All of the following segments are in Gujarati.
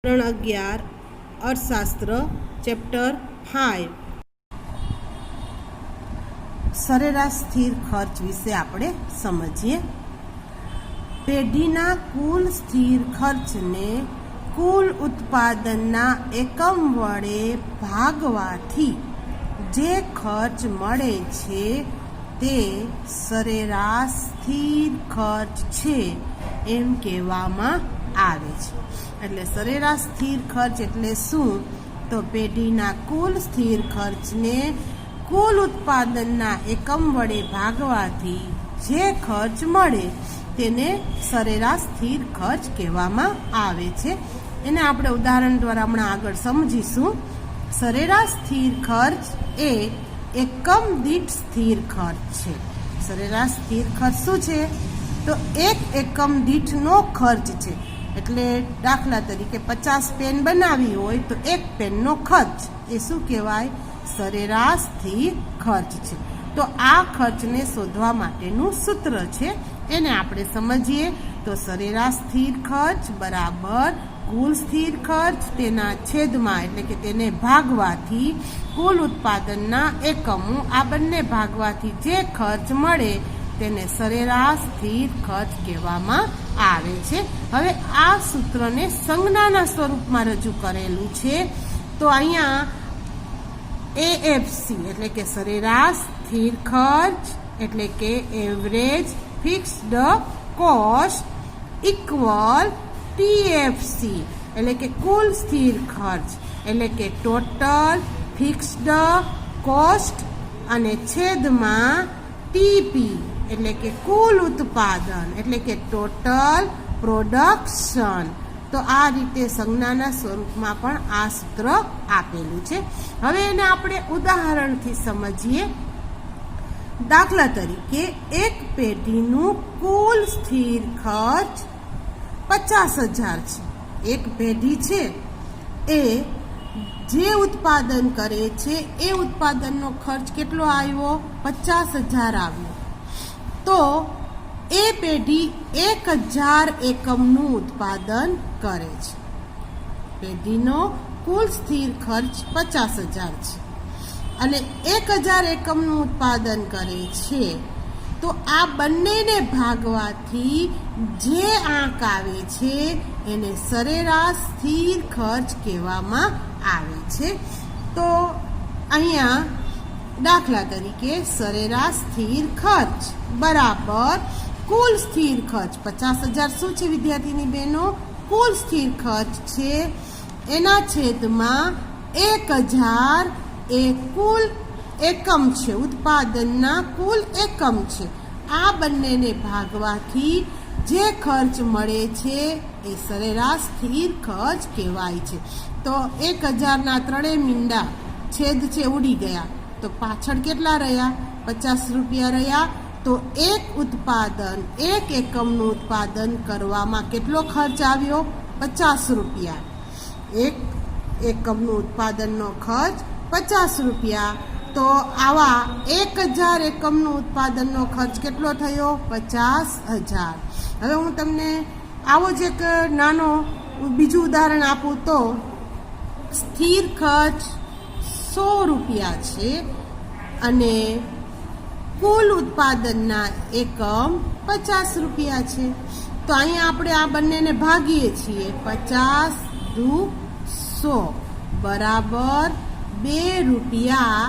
ધોરણ 11 અર્થશાસ્ત્ર ચેપ્ટર 5 સરેરાશ સ્થિર ખર્ચ વિશે આપણે સમજીએ। પેઢીના કુલ સ્થિર ખર્ચને કુલ ઉત્પાદનના એકમ વડે ભાગવાથી જે ખર્ચ મળે છે તે સરેરાશ સ્થિર ખર્ચ છે એમ કહેવામાં આવે છે। એટલે સરેરાશ સ્થિર ખર્ચ એટલે શું? તો પેઢીના કુલ સ્થિર ખર્ચને કુલ ઉત્પાદનના એકમ વડે ભાગવાથી જે ખર્ચ મળે તેને સરેરાશ સ્થિર ખર્ચ કહેવામાં આવે છે। એને આપણે ઉદાહરણ દ્વારા હમણાં આગળ સમજીશું। સરેરાશ સ્થિર ખર્ચ એ એકમ દીઠ સ્થિર ખર્ચ છે। સરેરાશ સ્થિર ખર્ચ શું છે? તો એક એકમ દીઠનો ખર્ચ છે। એટલે દાખલા તરીકે 50 પેન બનાવી હોય તો એક પેનનો ખર્ચ એ શું કહેવાય? સરેરાશ સ્થિર ખર્ચ છે। તો આ ખર્ચને શોધવા માટેનું સૂત્ર છે, એને આપણે સમજીએ તો સરેરાશ સ્થિર ખર્ચ બરાબર કુલ સ્થિર ખર્ચ તેના છેદમાં એટલે કે તેને ભાગવાથી કુલ ઉત્પાદનના એકમો, આ બંને ભાગવાથી જે ખર્ચ મળે તેને સરેરાશ સ્થિર ખર્ચ કહેવામાં આવે છે। હવે આ સૂત્રને સંજ્ઞાના સ્વરૂપમાં રજૂ કરેલું છે। તો અહીંયા એએફસી એટલે કે સરેરાશ સ્થિર ખર્ચ એટલે કે average fixed cost equal TFC એટલે કે કુલ સ્થિર ખર્ચ એટલે કે ટોટલ ફિક્સ્ડ કોસ્ટ અને છેદમાં ટીપી એટલે કે કુલ ઉત્પાદન એટલે કે ટોટલ પ્રોડક્શન। તો આ રીતે સંજ્ઞાના સ્વરૂપમાં પણ આ સૂત્ર આપેલું છે। હવે એને આપણે ઉદાહરણથી સમજીએ। દાખલા તરીકે એક પેઢીનું કુલ સ્થિર ખર્ચ 50,000 છે। એક પેઢી છે એ જે ઉત્પાદન કરે છે એ ઉત્પાદનનો ખર્ચ કેટલો આવ્યો? 50,000 આવ્યો। તો એ પેઢી 1,000 એકમનું ઉત્પાદન કરે છે। પેઢીનો કુલ સ્થિર ખર્ચ 50,000 છે અને 1,000 એકમનું ઉત્પાદન કરે છે। તો આ બંનેને ભાગવાથી જે આંક આવે છે એને સરેરાશ સ્થિર ખર્ચ કહેવામાં આવે છે। તો અહીંયા દાખલા તરીકે સરેરાશ સ્થિર ખર્ચ બરાબર કુલ સ્થિર ખર્ચ 50,000 શું છે વિદ્યાર્થીની બહેનો? કુલ સ્થિર ખર્ચ છે, એના છેદમાં 1,000 એ કુલ એકમ છે, ઉત્પાદનના કુલ એકમ છે। આ બંનેને ભાગવાથી જે ખર્ચ મળે છે એ સરેરાશ સ્થિર ખર્ચ કહેવાય છે। તો 1,000ના ત્રણેય મીંડા છેદ છે ઉડી ગયા, તો પાછળ કેટલા રહ્યા? 50 રૂપિયા રહ્યા। તો એક ઉત્પાદન, એક એકમનું ઉત્પાદન કરવામાં કેટલો ખર્ચ આવ્યો? 50 રૂપિયા। એક એકમનું ઉત્પાદનનો ખર્ચ 50 રૂપિયા। તો આવા 1,000 એકમનું ઉત્પાદનનો ખર્ચ કેટલો થયો? 50,000। હવે હું તમને આવો જ એક નાનો બીજું ઉદાહરણ આપું તો સ્થિર ખર્ચ 100 રૂપિયા છે અને કુલ ઉત્પાદનના એકમ 50 રૂપિયા છે। તો અહીંયા આપણે આ બંનેને ભાગીએ છીએ। 50 દુ 100 બરાબર 2 રૂપિયા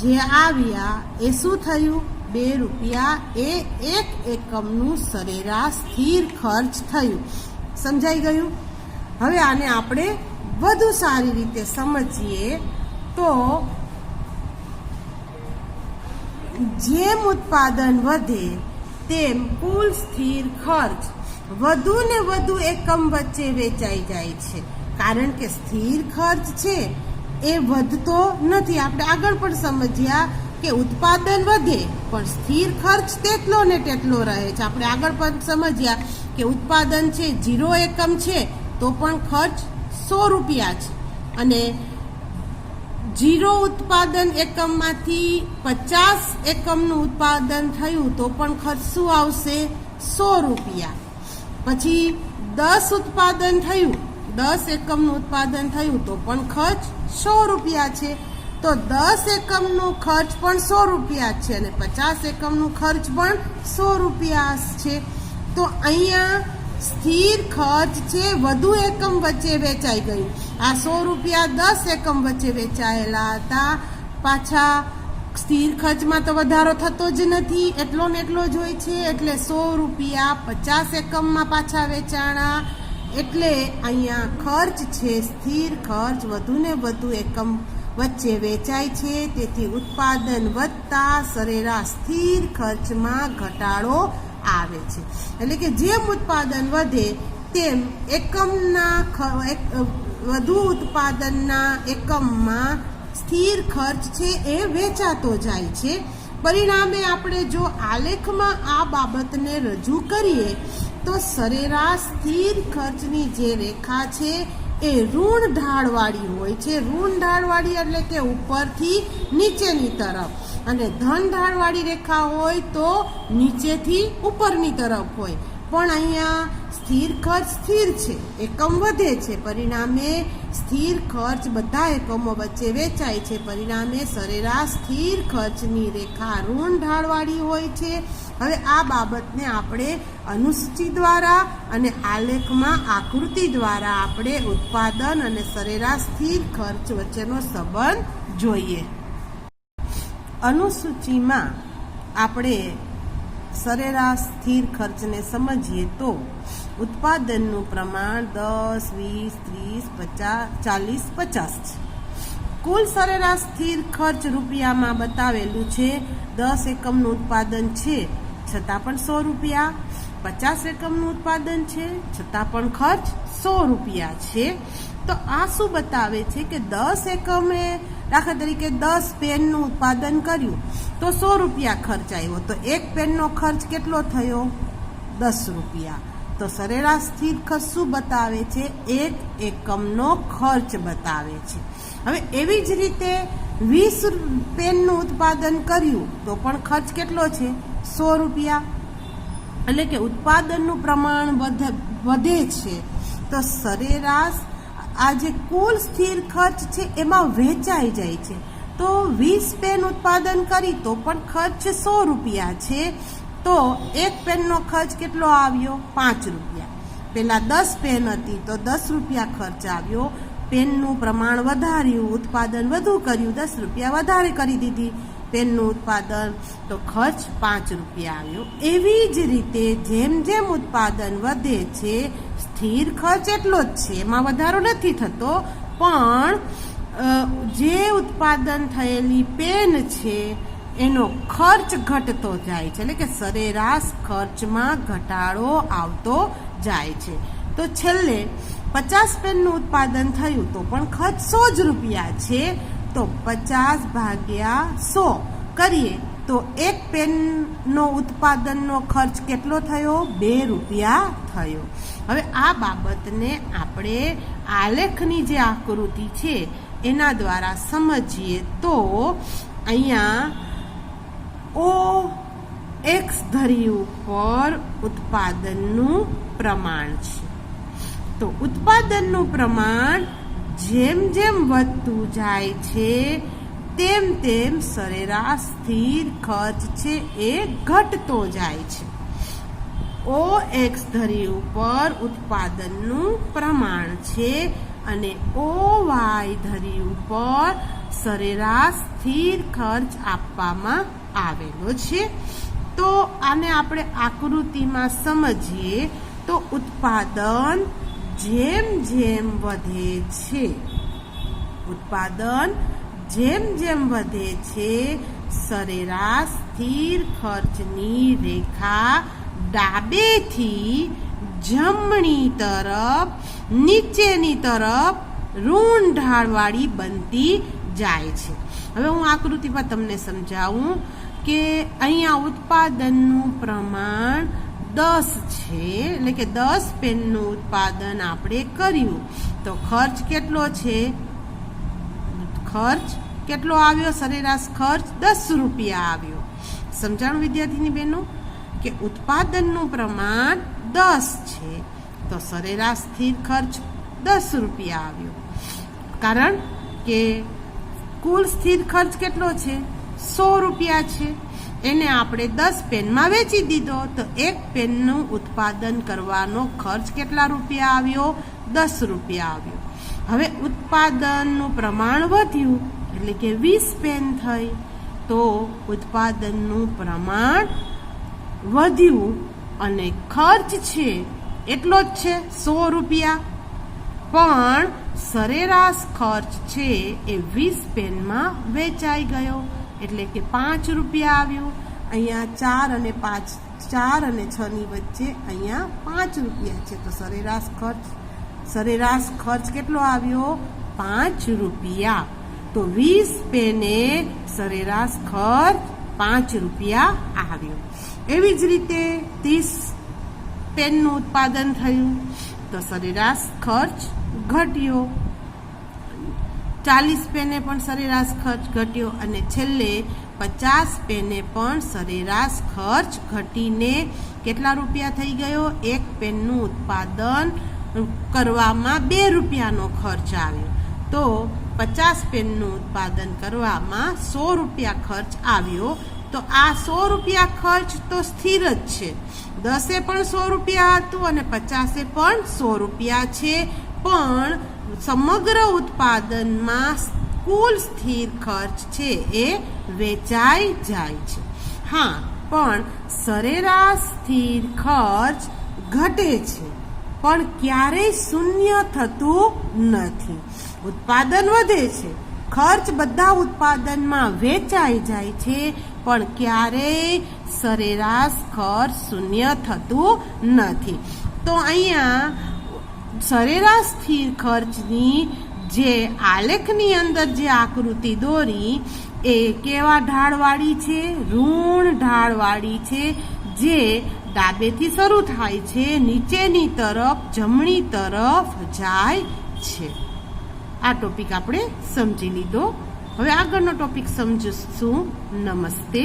જે આવ્યા એ શું થયું? 2 રૂપિયા એ એક એકમનું સરેરાશ સ્થિર ખર્ચ થયું। સમજાઈ ગયું? હવે આને આપણે વધુ સારી રીતે સમજીએ તો જેમ ઉત્પાદન વધે તેમ કુલ સ્થિર ખર્ચ વધુ ને વધુ એકમ વચ્ચે વેચાઈ જાય છે, કારણ કે સ્થિર ખર્ચ છે એ વધતો નથી। આપણે આગળ પણ સમજ્યા કે ઉત્પાદન વધે પણ સ્થિર ખર્ચ તેટલો ને તેટલો રહે છે। આપણે આગળ પણ સમજ્યા કે ઉત્પાદન છે 0 એકમ છે તો પણ ખર્ચ 100 રૂપિયા છે અને 0 ઉત્પાદન એકમમાંથી 50 એકમનું ઉત્પાદન થયું તો પણ ખર્ચ શું આવશે? 100 રૂપિયા। પછી 10 ઉત્પાદન થયું 10 એકમનું ઉત્પાદન થયું તો પણ ખર્ચ 100 રૂપિયા છે. તો 10 એકમનું ખર્ચ પણ 100 રૂપિયા છે અને 50 એકમનું ખર્ચ પણ 100 રૂપિયા છે. તો અહીંયા સ્થિર ખર્ચ છે વધુ એકમ વચ્ચે વેચાઈ ગયું. આ 100 રૂપિયા 10 એકમ વચ્ચે વેચાયેલા હતા. પાછા સ્થિર ખર્ચમાં તો વધારો થતો જ નથી, એટલો ને એટલો જ હોય છે. એટલે 100 રૂપિયા 50 એકમમાં પાછા વેચાણા. એટલે અહીંયા ખર્ચ છે સ્થિર ખર્ચ વધુ ને વધુ એકમ વચ્ચે વેચાય છે. તેથી ઉત્પાદન વધતા સરેરાશ સ્થિર ખર્ચમાં ઘટાડો આવે છે. એટલે કે જેમ ઉત્પાદન વધે તેમ વધુ ઉત્પાદનના એકમમાં સ્થિર ખર્ચ છે એ વેચાતો જાય છે. પરિણામે આપણે જો આલેખમાં આ બાબતને રજૂ કરીએ તો સરેરાશ સ્થિર ખર્ચની જે રેખા છે એ ઋણ ઢાળવાળી હોય છે. ઋણ ઢાળવાળી એટલે કે ઉપરથી નીચેની તરફ, અને ધન ઢાળવાળી રેખા હોય તો નીચેથી ઉપરની તરફ હોય. પણ અહીંયા સ્થિર ખર્ચ સ્થિર છે, એકમ વધે છે. પરિણામે સ્થિર ખર્ચ બધા એકમો વચ્ચે વેચાય છે. પરિણામે સરેરાશ સ્થિર ખર્ચની રેખા ઋણ ઢાળવાળી હોય છે. હવે આ બાબતને આપણે અનુસૂચિ દ્વારા અને આલેખમાં આકૃતિ દ્વારા આપણે ઉત્પાદન અને સરેરાશ સ્થિર ખર્ચ વચ્ચેનો સંબંધ જોઈએ. અનુસૂચિમાં આપણે સરેરાશ સ્થિર ખર્ચને સમજીએ તો ઉત્પાદનનું પ્રમાણ 10, 20, 30, 50, 40, 50 છે. કુલ સરેરાશ સ્થિર ખર્ચ રૂપિયામાં બતાવેલું છે. 10 એકમનું ઉત્પાદન છે છતાં પણ 100 રૂપિયા, 50 એકમનું ઉત્પાદન છે છતાં પણ ખર્ચ 100 રૂપિયા છે. તો આ શું બતાવે છે કે 10 એકમે દાખલા તરીકે 10 પેનનું ઉત્પાદન કર્યું તો 100 રૂપિયા ખર્ચ આવ્યો. તો એક પેનનો ખર્ચ કેટલો થયો? 10 રૂપિયા. તો સરેરાશ સ્થિર ખર્ચ શું બતાવે છે? એક એકમનો ખર્ચ બતાવે છે. હવે એવી જ રીતે 20 પેનનું ઉત્પાદન કર્યું તો પણ ખર્ચ કેટલો છે? 100 રૂપિયા. એટલે કે ઉત્પાદનનું પ્રમાણ વધે છે તો સરેરાશ આ જે કુલ સ્થિર ખર્ચ છે એમાં વેચાઈ જાય છે. તો 20 પેન ઉત્પાદન કરી તો પણ ખર્ચ 100 રૂપિયા છે. તો એક પેનનો ખર્ચ કેટલો આવ્યો? 5 રૂપિયા. પેલા 10 પેન હતી તો 10 રૂપિયા ખર્ચ આવ્યો. પેનનું પ્રમાણ વધાર્યું, ઉત્પાદન વધુ કર્યું, 10 રૂપિયા વધારે કરી દીધી પેનનું ઉત્પાદન, તો ખર્ચ 5 રૂપિયા આવ્યો. એવી જ રીતે જેમ જેમ ઉત્પાદન વધે છે સ્થિર ખર્ચ એટલો જ છે, એમાં વધારો નથી થતો. પણ જે ઉત્પાદન થયેલી પેન છે એનો ખર્ચ ઘટતો જાય છે. એટલે કે સરેરાશ ખર્ચમાં ઘટાડો આવતો જાય છે. તો છેલ્લે 50 પેનનું ઉત્પાદન થયું તો પણ ખર્ચ 100 જ રૂપિયા છે. તો 50/100 કરીએ તો એક પેનનો ઉત્પાદનનો ખર્ચ કેટલો થયો? 2 રૂપિયા થયો. હવે આ બાબતને આપણે આલેખની જે આકૃતિ છે એના દ્વારા સમજીએ તો અહીંયા OX ધરી ઉપર ઉત્પાદનનું પ્રમાણ છે. તો ઉત્પાદનનું પ્રમાણ જેમ જેમ વધતું જાય છે તેમ તેમ સરેરાશ સ્થિર ખર્ચ છે એ ઘટતો જાય છે. OX ધરી ઉપર ઉત્પાદનનું પ્રમાણ છે અને OY ધરી ઉપર સરેરાશ સ્થિર ખર્ચ આપવામાં આવેલો છે. તો આને આપણે આકૃતિમાં સમજીએ તો ઉત્પાદન જેમ જેમ વધે છે, ઉત્પાદન જેમ જેમ વધે છે સરેરાશ સ્થિર ખર્ચની રેખા ડાબેથી જમણી તરફ નીચેની તરફ ઋણ ઢાળવાળી બનતી જાય છે. હવે હું આકૃતિમાં તમને સમજાવું કે અહીંયા ઉત્પાદનનું પ્રમાણ 10 છે, એટલે કે 10 પેનનું ઉત્પાદન આપણે કર્યું તો ખર્ચ કેટલો છે? ખર્ચ કેટલો આવ્યો? સરેરાશ ખર્ચ 10 રૂપિયા આવ્યો. સમજાણું વિદ્યાર્થીની બહેનો કે ઉત્પાદનનું પ્રમાણ 10 છે તો સરેરાશ સ્થિર ખર્ચ 10 રૂપિયા આવ્યો. કારણ કે કુલ સ્થિર ખર્ચ કેટલો છે? 100 રૂપિયા છે. એને આપણે 10 પેનમાં વેચી દીધો તો એક પેનનું ઉત્પાદન કરવાનો ખર્ચ કેટલા રૂપિયા આવ્યો? 10 રૂપિયા આવ્યો. હવે ઉત્પાદનનું પ્રમાણ વધ્યું એટલે કે 20 પેન થઈ તો ઉત્પાદનનું પ્રમાણ વધ્યું અને ખર્ચ છે એટલો જ છે 100 રૂપિયા, પણ સરેરાશ ખર્ચ છે એ 20 પેનમાં વેચાઈ ગયો એટલે કે 5 રૂપિયા આવ્યું. અહીંયા 4 અને 6 ની વચ્ચે અહીંયા 5 રૂપિયા છે તો સરેરાશ ખર્ચ કેટલો આવ્યો? 5 રૂપિયા. તો 20 પેને સરેરાશ ખર્ચ 5 રૂપિયા આવ્યો. એવી જ રીતે 30 પેનનું ઉત્પાદન થયું તો સરેરાશ ખર્ચ ઘટ્યો. 40 પેને પણ સરેરાશ ખર્ચ ઘટ્યો અને છેલ્લે 50 પેને પણ સરેરાશ ખર્ચ ઘટીને કેટલા રૂપિયા થઈ ગયો? એક પેનનું ઉત્પાદન કરવામાં 2 રૂપિયાનો ખર્ચ આવ્યો. તો 50 પેનનું ઉત્પાદન કરવામાં 100 રૂપિયા ખર્ચ આવ્યો. તો આ 100 રૂપિયા ખર્ચ તો સ્થિર જ છે. 10 પણ 100 રૂપિયા હતું અને 50 પણ 100 રૂપિયા છે, પણ સમગ્ર ઉત્પાદનમાં કુલ સ્થિર ખર્ચ છે એ વેચાઈ જાય છે. હા, પણ સરેરાશ સ્થિર ખર્ચ ઘટે છે પણ ક્યારેય શૂન્ય થતું નથી. ઉત્પાદન વધે છે, ખર્ચ બધા ઉત્પાદનમાં વેચાઈ જાય છે, પણ ક્યારેય સરેરાશ ખર્ચ શૂન્ય થતું નથી. તો અહીંયા સરેરાશ સ્થિર ખર્ચની જે આલેખની અંદર જે આકૃતિ દોરી એ કેવા ઢાળવાળી છે? ઋણ ઢાળવાળી છે, જે ડાબેથી શરૂ થાય છે, નીચેની તરફ જમણી તરફ જાય છે. આ ટોપિક આપણે સમજી લીધો. હવે આગળનો ટોપિક સમજીશું. નમસ્તે.